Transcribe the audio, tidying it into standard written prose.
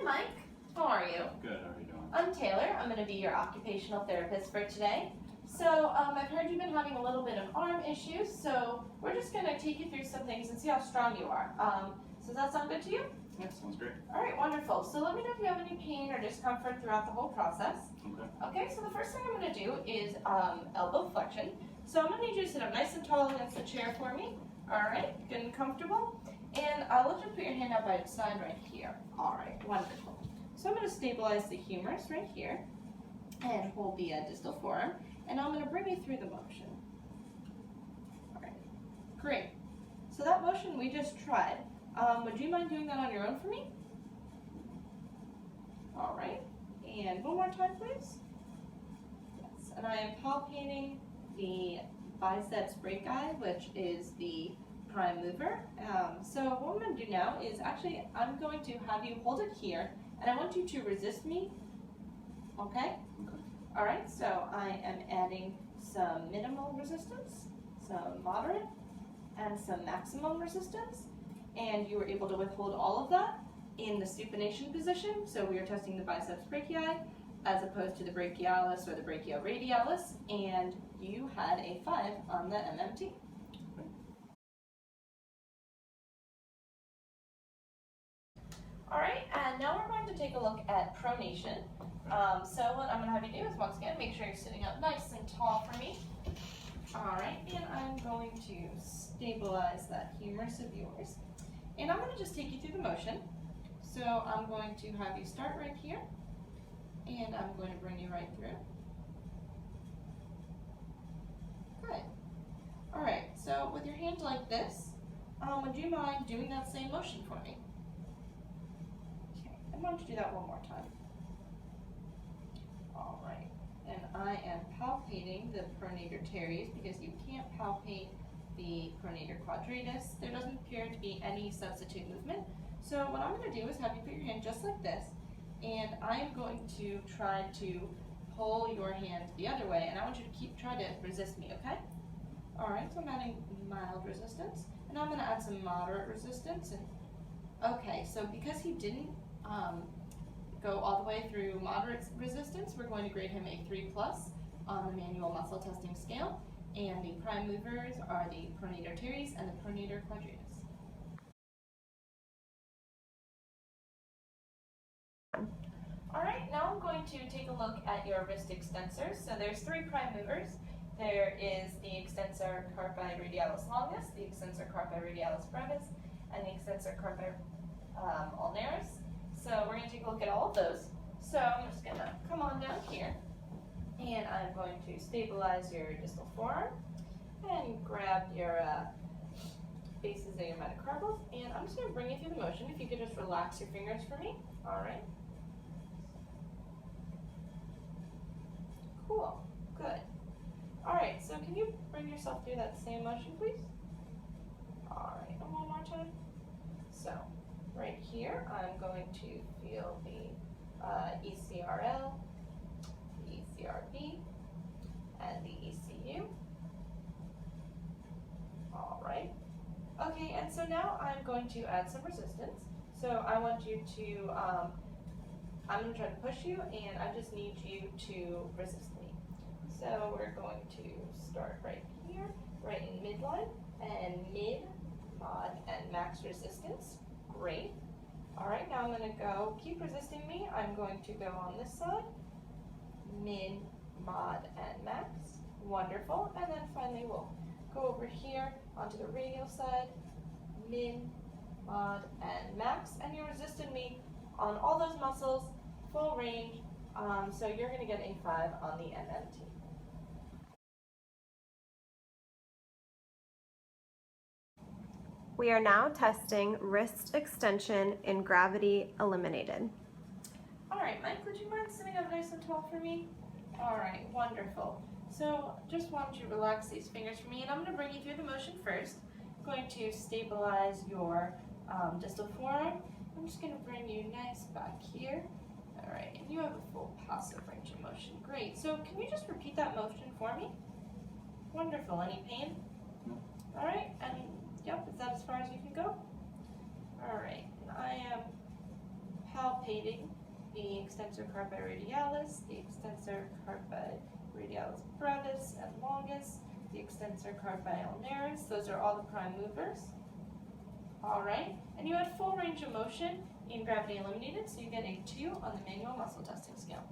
Mike. How are you? Good, how are you doing? I'm Taylor. I'm going to be your occupational therapist for today. So I've heard you've been having a little bit of arm issues, so we're just going to take you through some things and see how strong you are. So does that sound good to you? Yeah, sounds great. All right, wonderful. So let me know if you have any pain or discomfort throughout the whole process. Okay. Okay, so the first thing I'm going to do is elbow flexion. So I'm going to need you to sit up nice and tall against the chair for me. All right, getting comfortable. And let's just put your hand out by its side right here. All right, wonderful. So I'm going to stabilize the humerus right here and hold the distal forearm. And I'm going to bring you through the motion. All right, great. So that motion we just tried, would you mind doing that on your own for me? All right, and one more time, please. Yes, and I am palpating the biceps brachii, which is the prime mover. So what I'm going to do now is actually I'm going to have you hold it here, and I want you to resist me. Okay? All right, so I am adding some minimal resistance, some moderate, and some maximum resistance. And you were able to withhold all of that in the supination position. So we are testing the biceps brachii as opposed to the brachialis or the brachioradialis, and you had a 5 on the MMT. All right, and now we're going to take a look at pronation. So what I'm going to have you do is, once again, make sure you're sitting up nice and tall for me. All right, and I'm going to stabilize that humerus of yours. And I'm going to just take you through the motion. So I'm going to have you start right here, and I'm going to bring you right through. Good. All right, so with your hand like this, would you mind doing that same motion for me? Okay, I want you to do that one more time. All right, and I am palpating the pronator teres because you can't palpate the pronator quadratus. There doesn't appear to be any substitute movement. So what I'm going to do is have you put your hand just like this, and I am going to try to pull your hand the other way, and I want you to try to resist me, okay? All right, so I'm adding mild resistance, and I'm going to add some moderate resistance. And okay, so because he didn't go all the way through moderate resistance, we're going to grade him a 3+ on the manual muscle testing scale. And the prime movers are the pronator teres and the pronator quadratus. All right, now I'm going to take a look at your wrist extensors. So there's 3 prime movers. There is the extensor carpi radialis longus, the extensor carpi radialis brevis, and the extensor carpi ulnaris. So we're going to take a look at all of those. So I'm just going to come on down here, and I'm going to stabilize your distal forearm and grab your bases of your metacarpals, and I'm just going to bring you through the motion. If you could just relax your fingers for me. All right. Cool. Good. All right, so can you bring yourself through that same motion, please? All right, and one more time. So right here, I'm going to feel the ECRL, the ECRB, and the ECU. All right. Okay, and so now I'm going to add some resistance. So I want you to, I'm going to try to push you, and I just need you to resist me. So we're going to start right here, right in midline, and mid, mod, and max resistance. Great. All right, now I'm going to go, keep resisting me. I'm going to go on this side, mid, mod, and max. Wonderful. And then finally we'll go over here onto the radial side, mid, mod, and max. And you resisted me on all those muscles, full range. So you're going to get a 5 on the MMT. We are now testing wrist extension in gravity eliminated. All right, Mike, would you mind sitting up nice and tall for me? All right, wonderful. So just want you to relax these fingers for me, and I'm going to bring you through the motion first. I'm going to stabilize your distal forearm. I'm just going to bring you nice back here. All right, and you have a full passive range of motion. Great. So can you just repeat that motion for me? Wonderful. Any pain? No. All right, and yep, is that as far as you can go? All right, and I am palpating the extensor carpi radialis, the extensor carpi radialis brevis and longus, the extensor carpi ulnaris. Those are all the prime movers. All right, and you had full range of motion in gravity eliminated, so you get a 2 on the manual muscle testing scale.